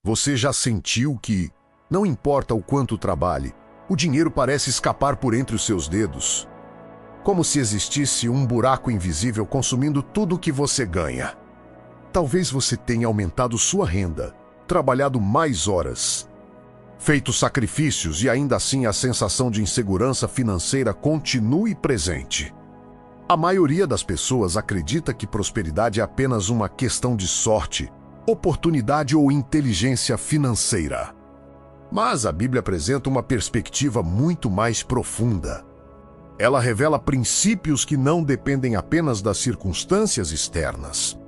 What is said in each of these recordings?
Você já sentiu que, não importa o quanto trabalhe, o dinheiro parece escapar por entre os seus dedos? Como se existisse um buraco invisível consumindo tudo o que você ganha. Talvez você tenha aumentado sua renda, trabalhado mais horas, feito sacrifícios e ainda assim a sensação de insegurança financeira continue presente. A maioria das pessoas acredita que prosperidade é apenas uma questão de sorte, oportunidade ou inteligência financeira. Mas a Bíblia apresenta uma perspectiva muito mais profunda. Ela revela princípios que não dependem apenas das circunstâncias externas,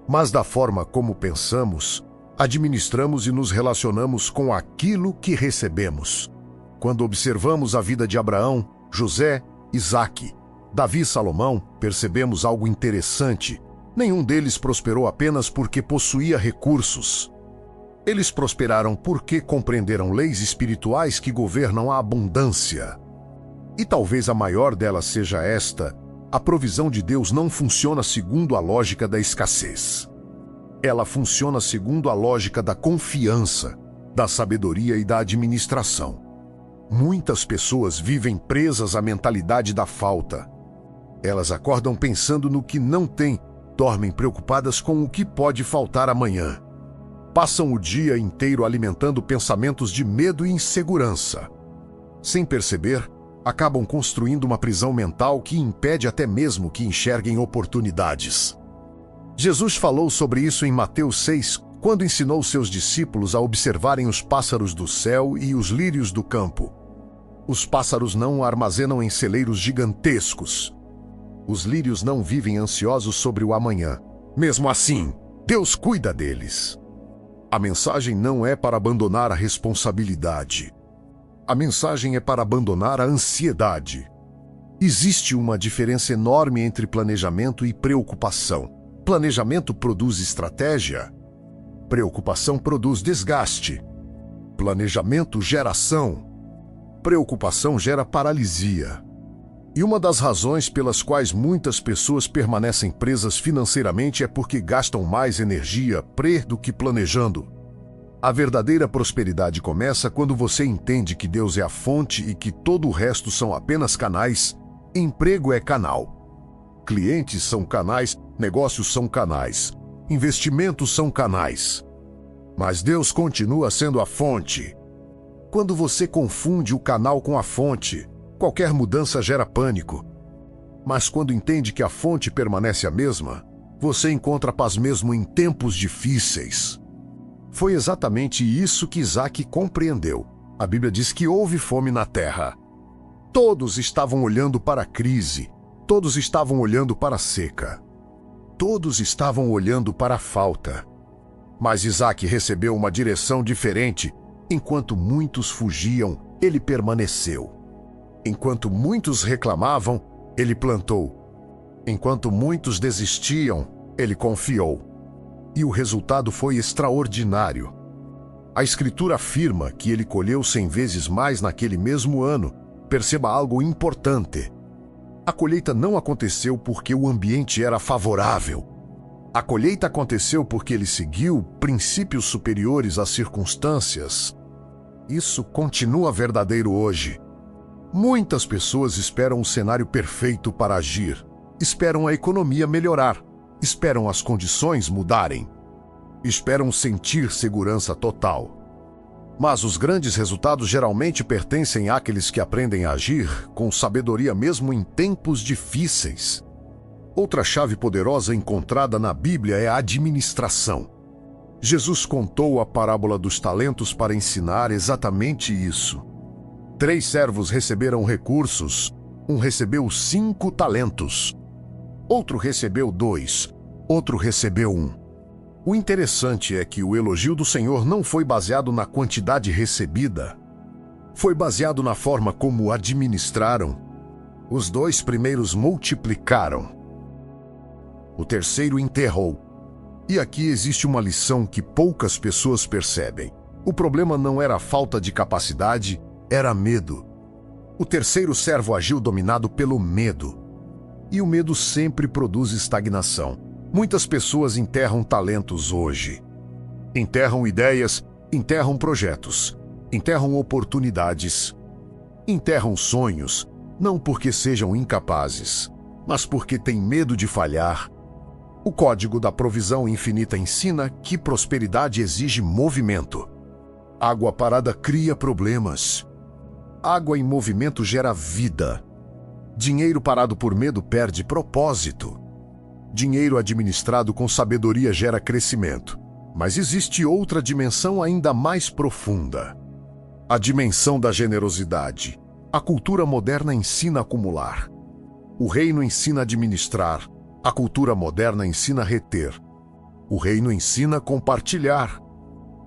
mas da forma como pensamos, administramos e nos relacionamos com aquilo que recebemos. Quando observamos a vida de Abraão, José, Isaque, Davi e Salomão, percebemos algo interessante. Nenhum deles prosperou apenas porque possuía recursos. Eles prosperaram porque compreenderam leis espirituais que governam a abundância. E talvez a maior delas seja esta: a provisão de Deus não funciona segundo a lógica da escassez. Ela funciona segundo a lógica da confiança, da sabedoria e da administração. Muitas pessoas vivem presas à mentalidade da falta. Elas acordam pensando no que não têm, dormem preocupadas com o que pode faltar amanhã. Passam o dia inteiro alimentando pensamentos de medo e insegurança. Sem perceber, acabam construindo uma prisão mental que impede até mesmo que enxerguem oportunidades. Jesus falou sobre isso em Mateus 6, quando ensinou seus discípulos a observarem os pássaros do céu e os lírios do campo. Os pássaros não armazenam em celeiros gigantescos. Os lírios não vivem ansiosos sobre o amanhã. Mesmo assim, Deus cuida deles. A mensagem não é para abandonar a responsabilidade. A mensagem é para abandonar a ansiedade. Existe uma diferença enorme entre planejamento e preocupação. Planejamento produz estratégia. Preocupação produz desgaste. Planejamento gera ação. Preocupação gera paralisia. E uma das razões pelas quais muitas pessoas permanecem presas financeiramente é porque gastam mais energia do que planejando. A verdadeira prosperidade começa quando você entende que Deus é a fonte e que todo o resto são apenas canais. Emprego é canal. Clientes são canais, negócios são canais, investimentos são canais. Mas Deus continua sendo a fonte. Quando você confunde o canal com a fonte, qualquer mudança gera pânico. Mas quando entende que a fonte permanece a mesma, você encontra paz mesmo em tempos difíceis. Foi exatamente isso que Isaque compreendeu. A Bíblia diz que houve fome na terra. Todos estavam olhando para a crise. Todos estavam olhando para a seca. Todos estavam olhando para a falta. Mas Isaque recebeu uma direção diferente. Enquanto muitos fugiam, ele permaneceu. Enquanto muitos reclamavam, ele plantou. Enquanto muitos desistiam, ele confiou. E o resultado foi extraordinário. A Escritura afirma que ele colheu 100 vezes mais naquele mesmo ano. Perceba algo importante. A colheita não aconteceu porque o ambiente era favorável. A colheita aconteceu porque ele seguiu princípios superiores às circunstâncias. Isso continua verdadeiro hoje. Muitas pessoas esperam um cenário perfeito para agir. Esperam a economia melhorar. Esperam as condições mudarem. Esperam sentir segurança total. Mas os grandes resultados geralmente pertencem àqueles que aprendem a agir com sabedoria mesmo em tempos difíceis. Outra chave poderosa encontrada na Bíblia é a administração. Jesus contou a parábola dos talentos para ensinar exatamente isso. 3 servos receberam recursos. Um recebeu 5 talentos. Outro recebeu 2. Outro recebeu 1. O interessante é que o elogio do Senhor não foi baseado na quantidade recebida. Foi baseado na forma como administraram. Os 2 primeiros multiplicaram. O terceiro enterrou. E aqui existe uma lição que poucas pessoas percebem. O problema não era a falta de capacidade, era medo. O terceiro servo agiu dominado pelo medo. E o medo sempre produz estagnação. Muitas pessoas enterram talentos hoje. Enterram ideias, enterram projetos, enterram oportunidades, enterram sonhos, não porque sejam incapazes, mas porque têm medo de falhar. O Código da Provisão Infinita ensina que prosperidade exige movimento. Água parada cria problemas. Água em movimento gera vida. Dinheiro parado por medo perde propósito. Dinheiro administrado com sabedoria gera crescimento. Mas existe outra dimensão ainda mais profunda. A dimensão da generosidade. A cultura moderna ensina a acumular. O reino ensina a administrar. A cultura moderna ensina a reter. O reino ensina a compartilhar.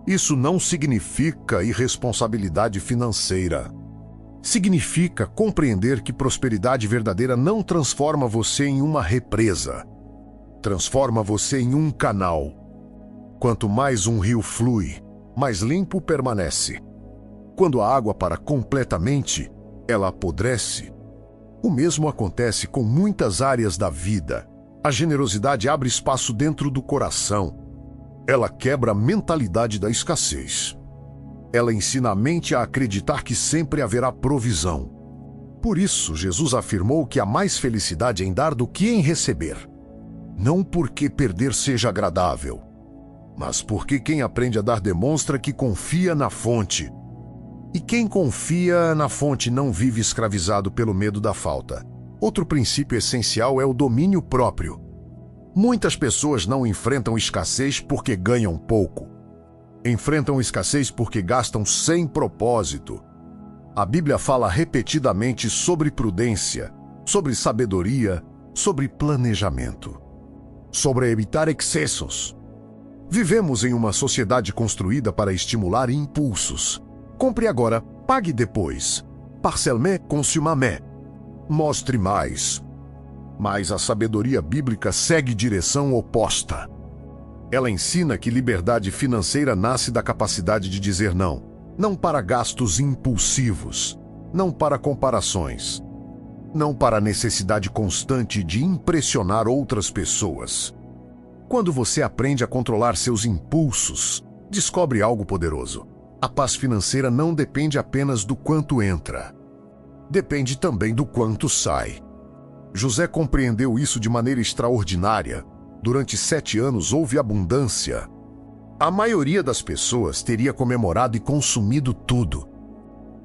Isso não significa irresponsabilidade financeira. Significa compreender que prosperidade verdadeira não transforma você em uma represa. Transforma você em um canal. Quanto mais um rio flui, mais limpo permanece. Quando a água para completamente, ela apodrece. O mesmo acontece com muitas áreas da vida. A generosidade abre espaço dentro do coração. Ela quebra a mentalidade da escassez. Ela ensina a mente a acreditar que sempre haverá provisão. Por isso, Jesus afirmou que há mais felicidade em dar do que em receber. Não porque perder seja agradável, mas porque quem aprende a dar demonstra que confia na fonte. E quem confia na fonte não vive escravizado pelo medo da falta. Outro princípio essencial é o domínio próprio. Muitas pessoas não enfrentam escassez porque ganham pouco. Enfrentam escassez porque gastam sem propósito. A Bíblia fala repetidamente sobre prudência, sobre sabedoria, sobre planejamento, sobre evitar excessos. Vivemos em uma sociedade construída para estimular impulsos. Compre agora, pague depois. Parcelle-mais, consume-mais. Mostre mais. Mas a sabedoria bíblica segue direção oposta. Ela ensina que liberdade financeira nasce da capacidade de dizer não. Não para gastos impulsivos. Não para comparações. Não para a necessidade constante de impressionar outras pessoas. Quando você aprende a controlar seus impulsos, descobre algo poderoso. A paz financeira não depende apenas do quanto entra. Depende também do quanto sai. José compreendeu isso de maneira extraordinária. Durante 7 anos houve abundância. A maioria das pessoas teria comemorado e consumido tudo.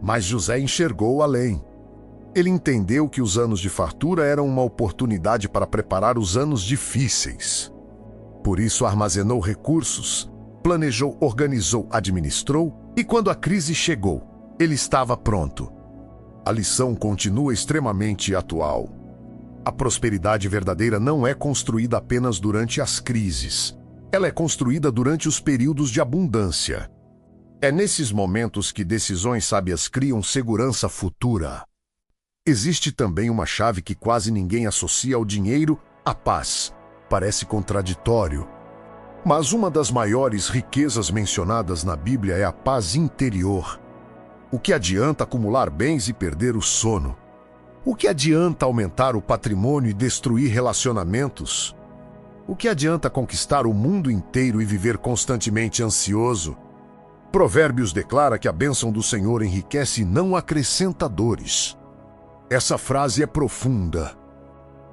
Mas José enxergou além. Ele entendeu que os anos de fartura eram uma oportunidade para preparar os anos difíceis. Por isso armazenou recursos, planejou, organizou, administrou, e quando a crise chegou, ele estava pronto. A lição continua extremamente atual. A prosperidade verdadeira não é construída apenas durante as crises. Ela é construída durante os períodos de abundância. É nesses momentos que decisões sábias criam segurança futura. Existe também uma chave que quase ninguém associa ao dinheiro: a paz. Parece contraditório. Mas uma das maiores riquezas mencionadas na Bíblia é a paz interior. O que adianta acumular bens e perder o sono? O que adianta aumentar o patrimônio e destruir relacionamentos? O que adianta conquistar o mundo inteiro e viver constantemente ansioso? Provérbios declara que a bênção do Senhor enriquece e não acrescenta dores. Essa frase é profunda.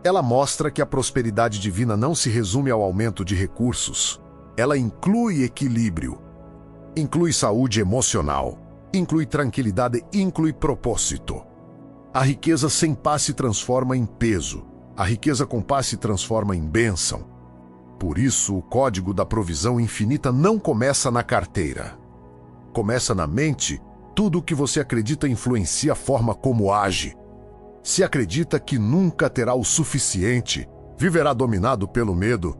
Ela mostra que a prosperidade divina não se resume ao aumento de recursos. Ela inclui equilíbrio, inclui saúde emocional, inclui tranquilidade, inclui propósito. A riqueza sem paz se transforma em peso. A riqueza com paz se transforma em bênção. Por isso, o Código da Provisão Infinita não começa na carteira. Começa na mente. Tudo o que você acredita influencia a forma como age. Se acredita que nunca terá o suficiente, viverá dominado pelo medo.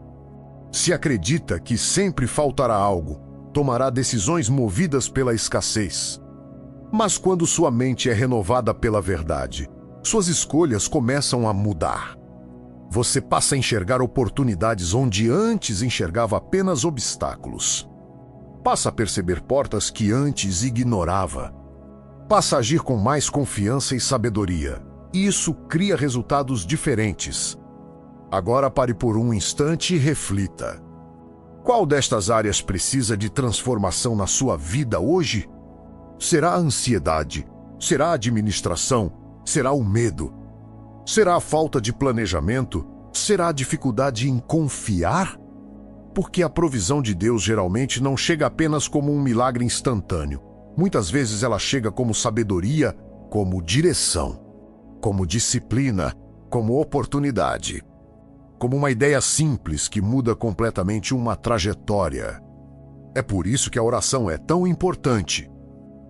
Se acredita que sempre faltará algo, tomará decisões movidas pela escassez. Mas quando sua mente é renovada pela verdade, suas escolhas começam a mudar. Você passa a enxergar oportunidades onde antes enxergava apenas obstáculos. Passa a perceber portas que antes ignorava. Passa a agir com mais confiança e sabedoria. E isso cria resultados diferentes. Agora pare por um instante e reflita. Qual destas áreas precisa de transformação na sua vida hoje? Será a ansiedade? Será a administração? Será o medo? Será a falta de planejamento? Será a dificuldade em confiar? Porque a provisão de Deus geralmente não chega apenas como um milagre instantâneo. Muitas vezes ela chega como sabedoria, como direção, como disciplina, como oportunidade, como uma ideia simples que muda completamente uma trajetória. É por isso que a oração é tão importante.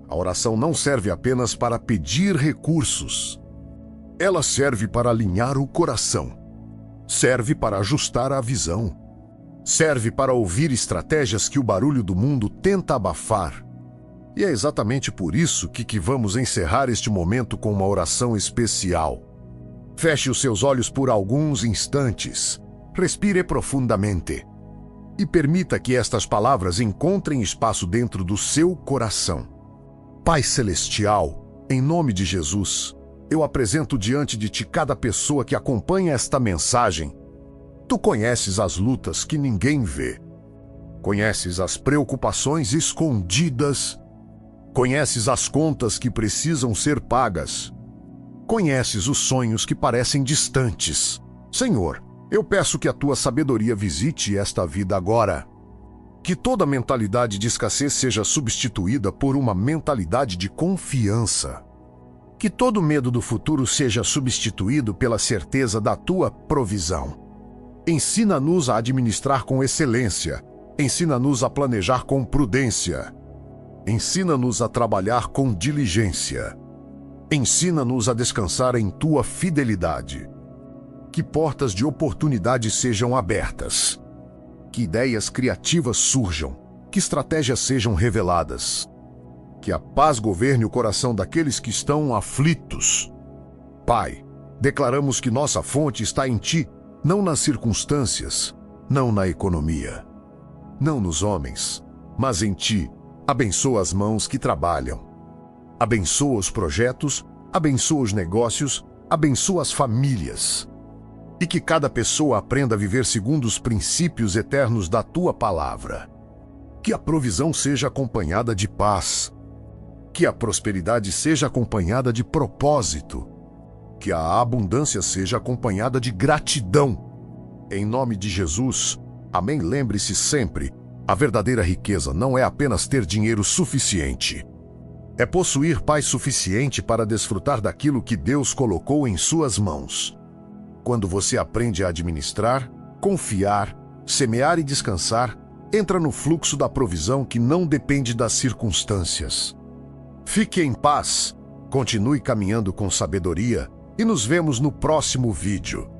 A oração não serve apenas para pedir recursos. Ela serve para alinhar o coração. Serve para ajustar a visão. Serve para ouvir estratégias que o barulho do mundo tenta abafar. E é exatamente por isso que vamos encerrar este momento com uma oração especial. Feche os seus olhos por alguns instantes. Respire profundamente. E permita que estas palavras encontrem espaço dentro do seu coração. Pai Celestial, em nome de Jesus, eu apresento diante de Ti cada pessoa que acompanha esta mensagem. Tu conheces as lutas que ninguém vê. Conheces as preocupações escondidas. Conheces as contas que precisam ser pagas. Conheces os sonhos que parecem distantes. Senhor, eu peço que a Tua sabedoria visite esta vida agora. Que toda mentalidade de escassez seja substituída por uma mentalidade de confiança. Que todo medo do futuro seja substituído pela certeza da Tua provisão. Ensina-nos a administrar com excelência. Ensina-nos a planejar com prudência. Ensina-nos a trabalhar com diligência. Ensina-nos a descansar em Tua fidelidade. Que portas de oportunidade sejam abertas. Que ideias criativas surjam. Que estratégias sejam reveladas. Que a paz governe o coração daqueles que estão aflitos. Pai, declaramos que nossa fonte está em Ti, não nas circunstâncias, não na economia, não nos homens, mas em Ti. Abençoa as mãos que trabalham. Abençoa os projetos, abençoa os negócios, abençoa as famílias. E que cada pessoa aprenda a viver segundo os princípios eternos da Tua palavra. Que a provisão seja acompanhada de paz. Que a prosperidade seja acompanhada de propósito. Que a abundância seja acompanhada de gratidão. Em nome de Jesus, amém. Lembre-se sempre, a verdadeira riqueza não é apenas ter dinheiro suficiente. É possuir paz suficiente para desfrutar daquilo que Deus colocou em suas mãos. Quando você aprende a administrar, confiar, semear e descansar, entra no fluxo da provisão que não depende das circunstâncias. Fique em paz, continue caminhando com sabedoria e nos vemos no próximo vídeo.